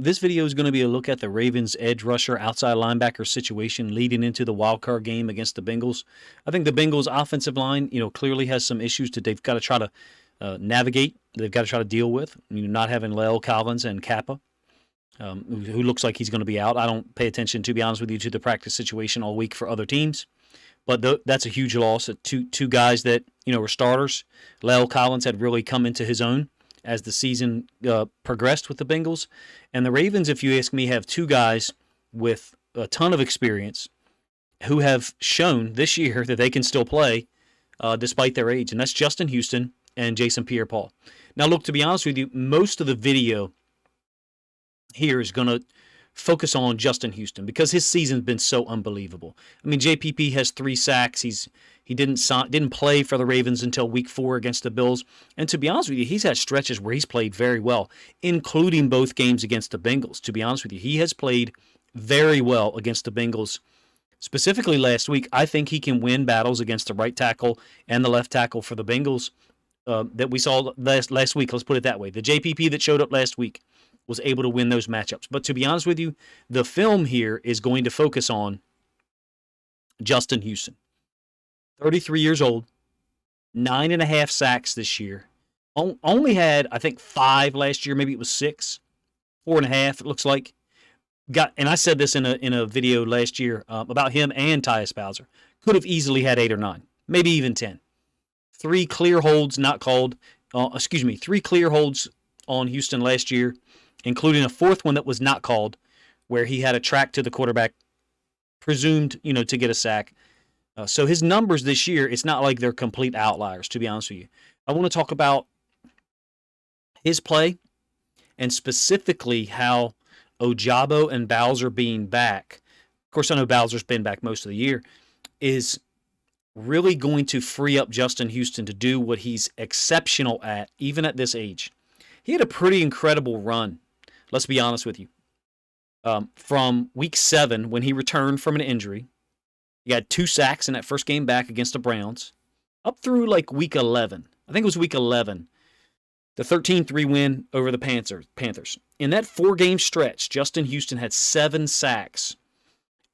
This video is going to be a look at the Ravens edge rusher outside linebacker situation leading into the wild card game against the Bengals. I think the Bengals offensive line, clearly has some issues that they've got to try to navigate. They've got to try to deal with. Not having La'el Collins and Kappa, who looks like he's going to be out. I don't pay attention, to be honest with you, to the practice situation all week for other teams. But that's a huge loss. Two guys that were starters. La'el Collins had really come into his own as the season progressed with the Bengals. And the Ravens, if you ask me, have two guys with a ton of experience who have shown this year that they can still play despite their age. And that's Justin Houston and Jason Pierre-Paul. Now, look, to be honest with you, most of the video here is going to focus on Justin Houston because his season's been so unbelievable. I mean, JPP has 3 sacks. He didn't play for the Ravens until week 4 against the Bills. And to be honest with you, he's had stretches where he's played very well, including both games against the Bengals. To be honest with you, he has played very well against the Bengals. Specifically last week, I think he can win battles against the right tackle and the left tackle for the Bengals that we saw last week. Let's put it that way. The JPP that showed up last week was able to win those matchups. But to be honest with you, the film here is going to focus on Justin Houston. 33 years old, 9.5 sacks this year. Only had, I think, 5 last year. Maybe it was 6, 4.5. It looks like. And I said this in a video last year about him and Tyus Bowser. Could have easily had 8 or 9, maybe even 10. 3 clear holds not called. 3 clear holds on Houston last year, including a 4th one that was not called, where he had a track to the quarterback, presumed to get a sack. So his numbers this year, it's not like they're complete outliers, to be honest with you. I want to talk about his play and specifically how Ojabo and Bowser being back, of course I know Bowser's been back most of the year, is really going to free up Justin Houston to do what he's exceptional at, even at this age. He had a pretty incredible run, let's be honest with you. From week 7, when he returned from an injury, he had 2 sacks in that first game back against the Browns, up through like week 11. I think it was week 11. The 13-3 win over the Panthers. In that 4-game stretch, Justin Houston had 7 sacks.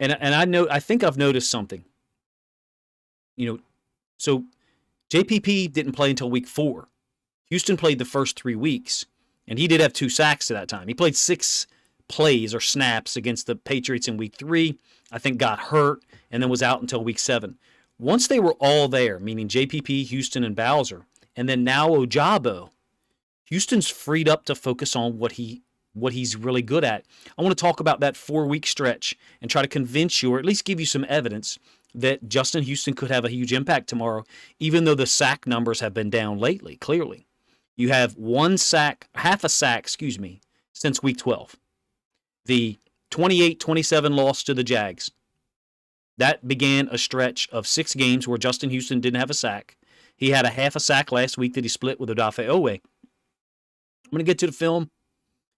And I think I've noticed something. So JPP didn't play until week 4. Houston played the first 3 weeks, and he did have 2 sacks at that time. He played 6 plays or snaps against the Patriots in week 3, I think got hurt, and then was out until week 7. Once they were all there, meaning JPP, Houston, and Bowser, and then now Ojabo, Houston's freed up to focus on what he's really good at. I want to talk about that 4-week stretch and try to convince you, or at least give you some evidence, that Justin Houston could have a huge impact tomorrow, even though the sack numbers have been down lately, clearly. You have half a sack, since week 12. The 28-27 loss to the Jags. That began a stretch of 6 games where Justin Houston didn't have a sack. He had a half a sack last week that he split with Odafe Owe. I'm going to get to the film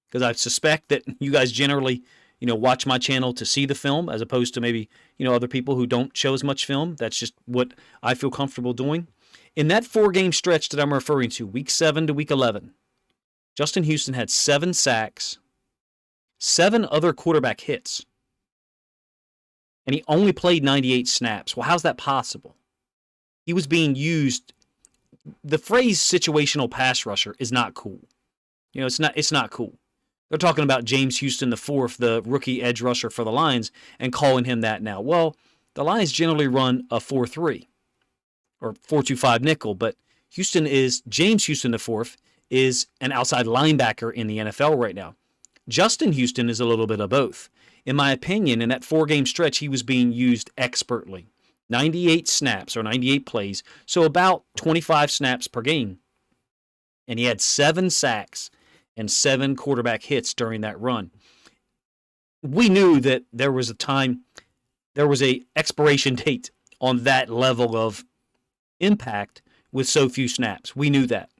because I suspect that you guys generally, watch my channel to see the film as opposed to maybe, other people who don't show as much film. That's just what I feel comfortable doing. In that 4-game stretch that I'm referring to, week 7 to week 11, Justin Houston had 7 sacks, 7 other quarterback hits, and he only played 98 snaps. Well, how's that possible? He was being used. The phrase situational pass rusher is not cool. It's not cool. They're talking about James Houston IV, the rookie edge rusher for the Lions, and calling him that now. Well, the Lions generally run a 4-3 or 4-2-5 nickel, but James Houston IV is an outside linebacker in the NFL right now. Justin Houston is a little bit of both. In my opinion, in that 4-game stretch, he was being used expertly. 98 snaps or 98 plays, so about 25 snaps per game. And he had 7 sacks and 7 quarterback hits during that run. We knew that there was a expiration date on that level of impact with so few snaps. We knew that.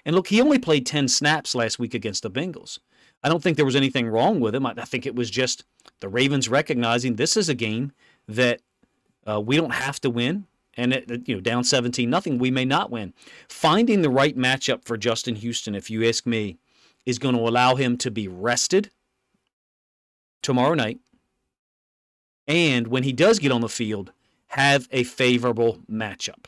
And look, he only played 10 snaps last week against the Bengals. I don't think there was anything wrong with him. I think it was just the Ravens recognizing this is a game that we don't have to win. And down 17-0, we may not win. Finding the right matchup for Justin Houston, if you ask me, is going to allow him to be rested tomorrow night, and when he does get on the field, have a favorable matchup.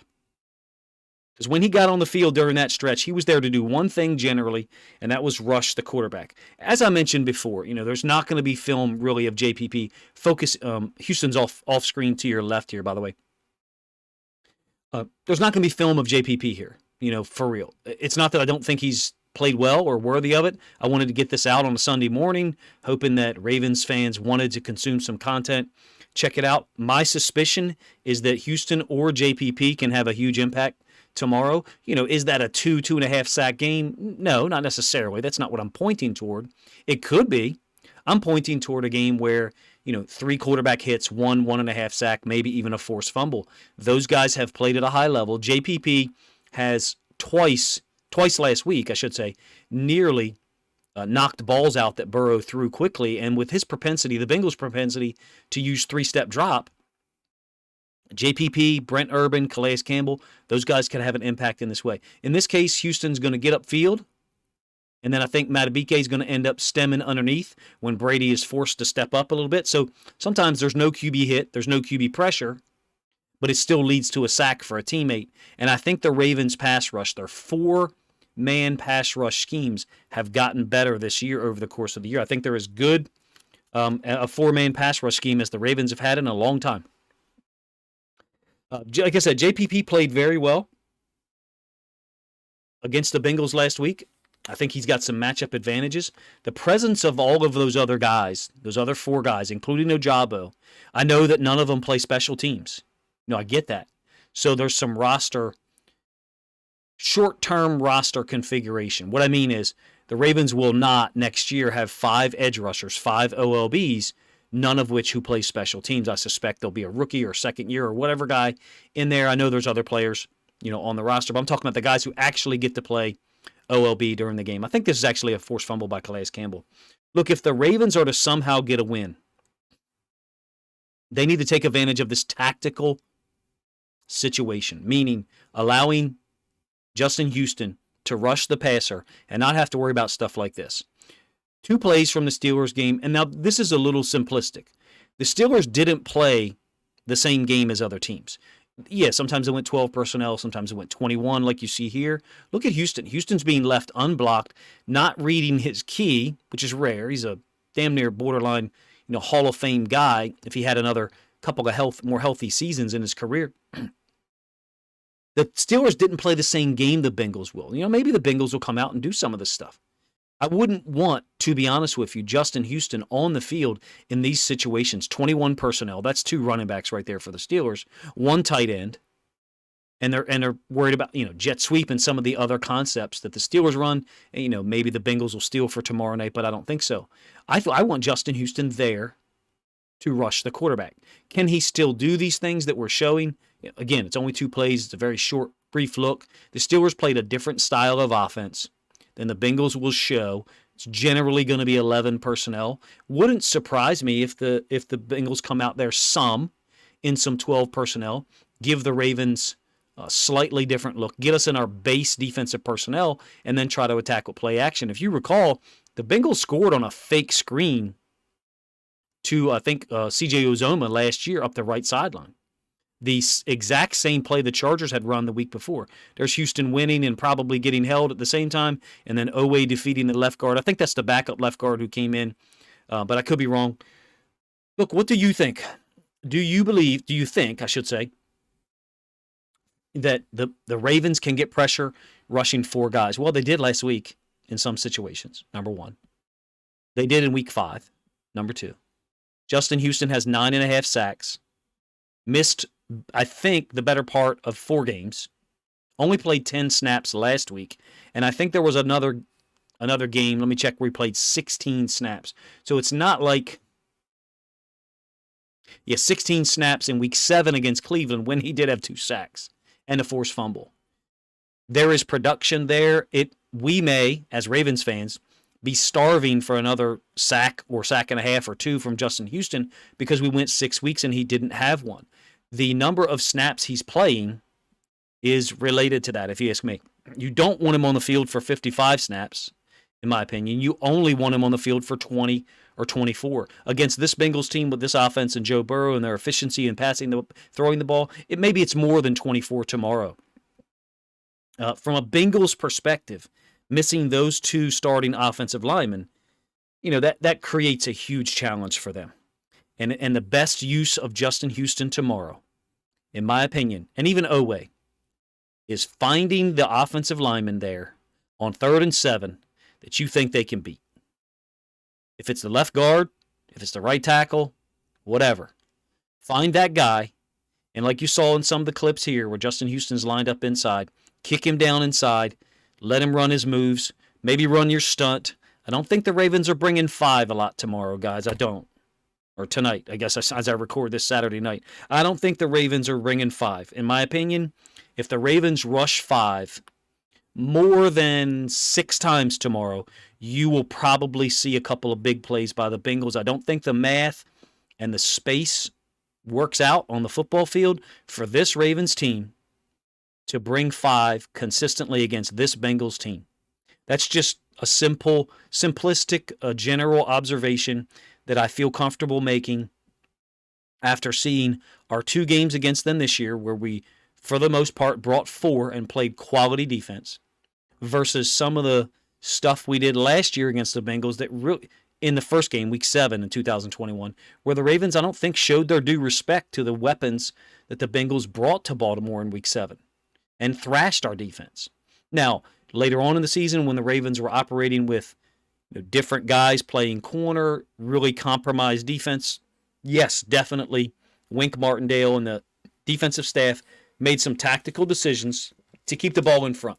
Because when he got on the field during that stretch, he was there to do one thing generally, and that was rush the quarterback. As I mentioned before, there's not going to be film really of JPP. Focus. Houston's off screen to your left here, by the way. There's not going to be film of JPP here, for real. It's not that I don't think he's played well or worthy of it. I wanted to get this out on a Sunday morning, hoping that Ravens fans wanted to consume some content. Check it out. My suspicion is that Houston or JPP can have a huge impact tomorrow. Is that a 2.5 sack game? No, not necessarily. That's not what I'm pointing toward. It could be. I'm pointing toward a game where, 3 quarterback hits, 1.5 sack, maybe even a forced fumble. Those guys have played at a high level. JPP has twice last week, I should say, nearly knocked balls out that Burrow threw quickly. And with his propensity, the Bengals' propensity to use 3-step drop, JPP, Brent Urban, Calais Campbell, those guys can have an impact in this way. In this case, Houston's going to get upfield, and then I think Matabike is going to end up stemming underneath when Brady is forced to step up a little bit. So sometimes there's no QB hit, there's no QB pressure, but it still leads to a sack for a teammate. And I think the Ravens' pass rush, their 4-man pass rush schemes, have gotten better this year over the course of the year. I think they're as good a 4-man pass rush scheme as the Ravens have had in a long time. Like I said, JPP played very well against the Bengals last week. I think he's got some matchup advantages. The presence of all of those other guys, those other 4 guys, including Ojabo, I know that none of them play special teams. I get that. So there's some short-term roster configuration. What I mean is the Ravens will not next year have 5 edge rushers, 5 OLBs, none of which who play special teams. I suspect there'll be a rookie or second year or whatever guy in there. I know there's other players, on the roster, but I'm talking about the guys who actually get to play OLB during the game. I think this is actually a forced fumble by Calais Campbell. Look, if the Ravens are to somehow get a win, they need to take advantage of this tactical situation, meaning allowing Justin Houston to rush the passer and not have to worry about stuff like this. 2 plays from the Steelers game, and now this is a little simplistic. The Steelers didn't play the same game as other teams. Yeah, sometimes it went 12 personnel, sometimes it went 21 like you see here. Look at Houston. Houston's being left unblocked, not reading his key, which is rare. He's a damn near borderline, Hall of Fame guy if he had another couple of more healthy seasons in his career. The Steelers didn't play the same game the Bengals will. Maybe the Bengals will come out and do some of this stuff. I wouldn't want, to be honest with you, Justin Houston on the field in these situations. 21 personnel. That's 2 running backs right there for the Steelers. 1 tight end. And they're worried about, jet sweep and some of the other concepts that the Steelers run. And, maybe the Bengals will steal for tomorrow night, but I don't think so. I want Justin Houston there to rush the quarterback. Can he still do these things that we're showing? Again, it's only 2 plays. It's a very short, brief look. The Steelers played a different style of offense than the Bengals will show. It's generally going to be 11 personnel. Wouldn't surprise me if the Bengals come out there in some 12 personnel, give the Ravens a slightly different look, get us in our base defensive personnel, and then try to attack with play action. If you recall, the Bengals scored on a fake screen to, I think, C.J. Uzomah last year up the right sideline. The exact same play the Chargers had run the week before. There's Houston winning and probably getting held at the same time, and then Owe defeating the left guard. I think that's the backup left guard who came in, but I could be wrong. Look, what do you think? Do you think, I should say, that the Ravens can get pressure rushing 4 guys? Well, they did last week in some situations, number 1. They did in week 5, number 2. Justin Houston has 9.5 sacks, missed, I think, the better part of 4 games, only played 10 snaps last week, and I think there was another game, let me check, where he played 16 snaps. So it's not like, 16 snaps in week 7 against Cleveland when he did have 2 sacks and a forced fumble. There is production there. We may, as Ravens fans, be starving for another sack or sack and a half or 2 from Justin Houston because we went 6 weeks and he didn't have one. The number of snaps he's playing is related to that, if you ask me. You don't want him on the field for 55 snaps, in my opinion. You only want him on the field for 20 or 24. Against this Bengals team with this offense and Joe Burrow and their efficiency in throwing the ball, maybe it's more than 24 tomorrow. From a Bengals perspective, missing those two starting offensive linemen, that creates a huge challenge for them. And the best use of Justin Houston tomorrow, in my opinion, and even Owe, is finding the offensive lineman there on 3rd and 7 that you think they can beat. If it's the left guard, if it's the right tackle, whatever. Find that guy, and like you saw in some of the clips here where Justin Houston's lined up inside, kick him down inside, let him run his moves, maybe run your stunt. I don't think the Ravens are bringing 5 a lot tomorrow, guys. I don't. Or tonight, I guess, as I record this Saturday night. I don't think the Ravens are bringing 5. In my opinion, if the Ravens rush 5 more than 6 times tomorrow, you will probably see a couple of big plays by the Bengals. I don't think the math and the space works out on the football field for this Ravens team to bring 5 consistently against this Bengals team. That's just a simplistic, general observation that I feel comfortable making after seeing our 2 games against them this year where we, for the most part, brought 4 and played quality defense versus some of the stuff we did last year against the Bengals that really, in the first game, Week 7 in 2021, where the Ravens, I don't think, showed their due respect to the weapons that the Bengals brought to Baltimore in Week 7 and thrashed our defense. Now, later on in the season, when the Ravens were operating with different guys playing corner, really compromised defense, yes, definitely, Wink Martindale and the defensive staff made some tactical decisions to keep the ball in front.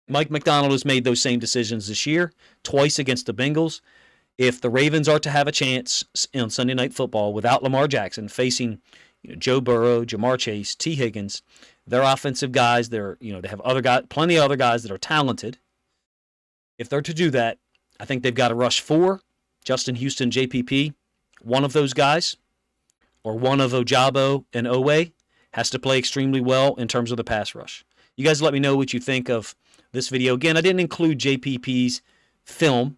Mike Macdonald has made those same decisions this year, twice against the Bengals. If the Ravens are to have a chance on Sunday Night Football without Lamar Jackson facing Joe Burrow, Jamar Chase, T. Higgins, their offensive guys, they have plenty of other guys that are talented. If they're to do that, I think they've got to rush 4, Justin Houston, JPP, one of those guys, or one of Ojabo and Owe has to play extremely well in terms of the pass rush. You guys let me know what you think of this video. Again, I didn't include JPP's film,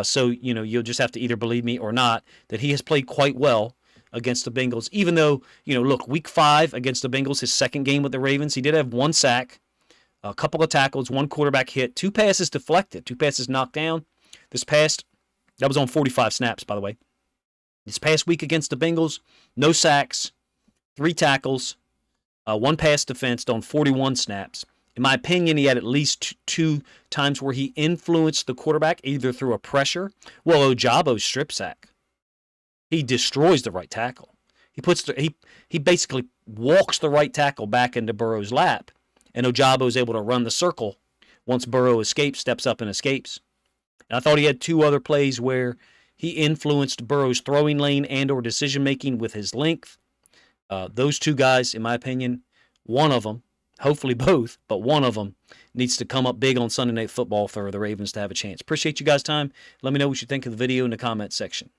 so you'll just have to either believe me or not that he has played quite well against the Bengals, even though, look, Week 5 against the Bengals, his second game with the Ravens, he did have 1 sack, a couple of tackles, 1 quarterback hit, 2 passes deflected, 2 passes knocked down. That was on 45 snaps, by the way. This past week against the Bengals, no sacks, 3 tackles, 1 pass defensed on 41 snaps. In my opinion, he had at least 2 times where he influenced the quarterback, either through a pressure. Well, Ojabo's strip sack. He destroys the right tackle. He basically walks the right tackle back into Burrow's lap, and Ojabo is able to run the circle once Burrow steps up and escapes. And I thought he had 2 other plays where he influenced Burrow's throwing lane and or decision-making with his length. Those 2 guys, in my opinion, one of them, hopefully both, but one of them needs to come up big on Sunday Night Football for the Ravens to have a chance. Appreciate you guys' time. Let me know what you think of the video in the comments section.